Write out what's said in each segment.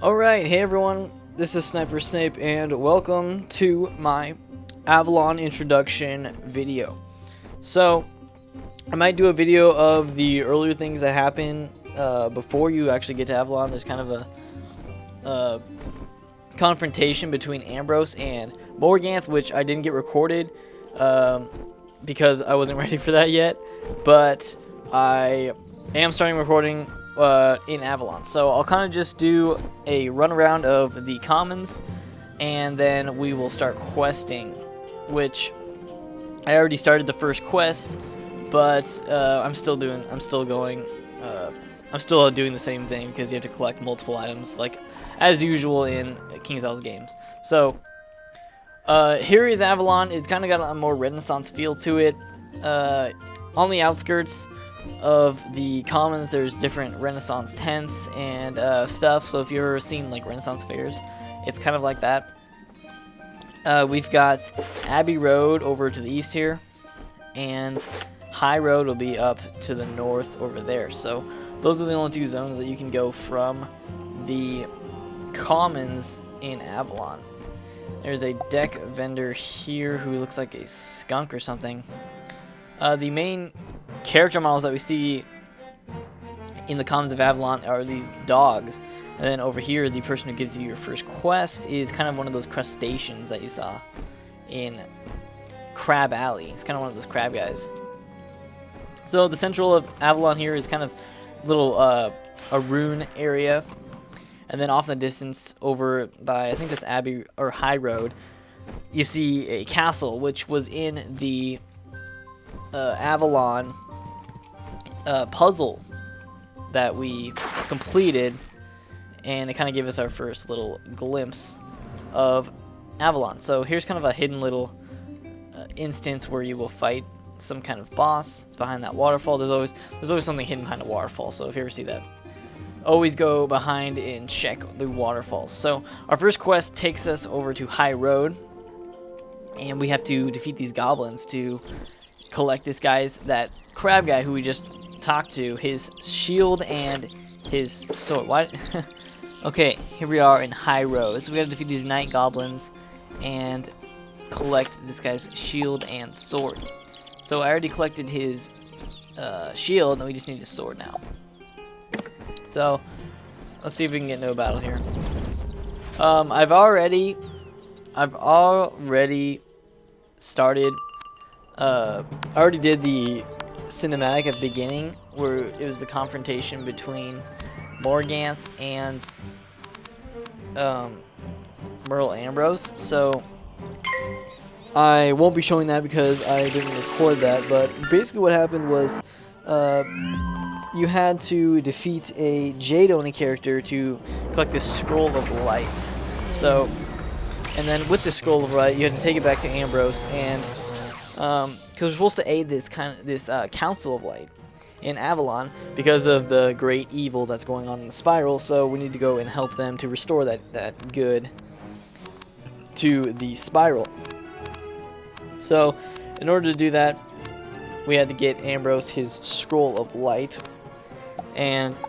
Alright, hey everyone, this is Sniper Snape and welcome to my Avalon introduction video. So, I might do a video of the earlier things that happen before you actually get to Avalon. There's kind of a confrontation between Ambrose and Morganth, which I didn't get recorded because I wasn't ready for that yet, but I am starting recording in Avalon. So I'll kind of just do a run around of the commons and then we will start questing, which I already started the first quest, but I'm still doing the same thing because you have to collect multiple items like as usual in kingsisle games. So here is Avalon. It's kind of got a more Renaissance feel to it. On the outskirts of the commons, there's different Renaissance tents and stuff. So if you've ever seen like Renaissance fairs, it's kind of like that. We've got Abbey Road over to the east here, and High Road will be up to the north over there. So those are the only two zones that you can go from the commons in Avalon. There's a deck vendor here who looks like a skunk or something. The main character models that we see in the commons of Avalon are these dogs. And then over here, the person who gives you your first quest is kind of one of those crustaceans that you saw in Crab Alley. It's kind of one of those crab guys. So the central of Avalon here is kind of little a rune area. And then off in the distance over by, I think that's Abbey or High Road, you see a castle which was in the Avalon puzzle that we completed, and it kind of gave us our first little glimpse of Avalon. So here's kind of a hidden little instance where you will fight some kind of boss. It's behind that waterfall. There's always something hidden behind a waterfall. So if you ever see that, always go behind and check the waterfalls. So our first quest takes us over to High Road, and we have to defeat these goblins to collect that crab guy who we just talked to, his shield and his sword. What? Okay, here we are in High Road. So we gotta defeat these night goblins and collect this guy's shield and sword. So I already collected his shield, and we just need his sword now. So let's see if we can get into a battle here. I've already started. I already did the cinematic at the beginning where it was the confrontation between Morganth and Merle Ambrose. So I won't be showing that because I didn't record that, but basically what happened was you had to defeat a Jade Oni character to collect this scroll of light. So, and then with the scroll of light, you had to take it back to Ambrose, and because we're supposed to aid this Council of Light in Avalon because of the great evil that's going on in the spiral. So we need to go and help them to restore that good to the spiral. So in order to do that, we had to get Ambrose his scroll of light, and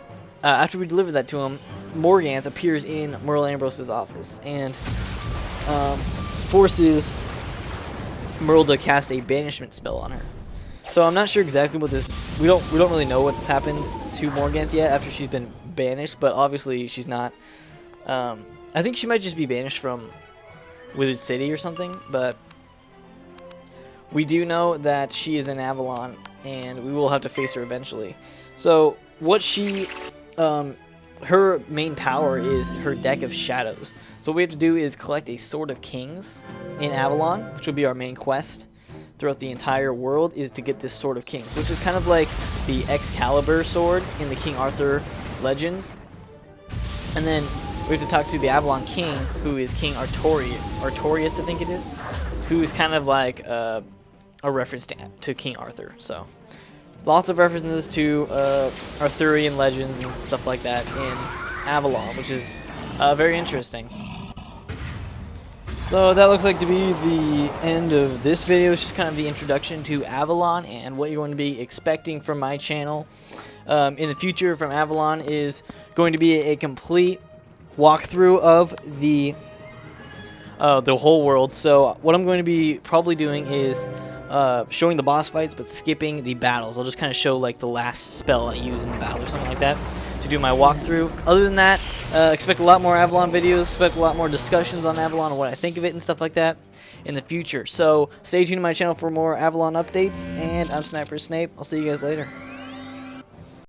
after we delivered that to him, Morganth appears in Merle Ambrose's office and forces Merle to cast a banishment spell on her. So I'm not sure exactly what this. We don't really know what's happened to Morganth yet after she's been banished, but obviously she's not. I think she might just be banished from Wizard City or something, but we do know that she is in Avalon, and we will have to face her eventually. So what she, her main power is her deck of shadows. So what we have to do is collect a Sword of Kings in Avalon, which will be our main quest throughout the entire world, is to get this Sword of Kings, which is kind of like the Excalibur sword in the King Arthur legends. And then we have to talk to the Avalon King, who is King Artorius, I think it is, who is kind of like a reference to King Arthur. So lots of references to Arthurian legends and stuff like that in Avalon, which is very interesting. So that looks like to be the end of this video. It's just kind of the introduction to Avalon and what you're going to be expecting from my channel in the future from Avalon is going to be a complete walkthrough of the whole world. So what I'm going to be probably doing is showing the boss fights, but skipping the battles. I'll just kind of show like the last spell I use in the battle or something like that to do my walkthrough. Other than that, expect a lot more Avalon videos, expect a lot more discussions on Avalon and what I think of it and stuff like that in the future. So stay tuned to my channel for more Avalon updates, and I'm Sniper Snape. I'll see you guys later.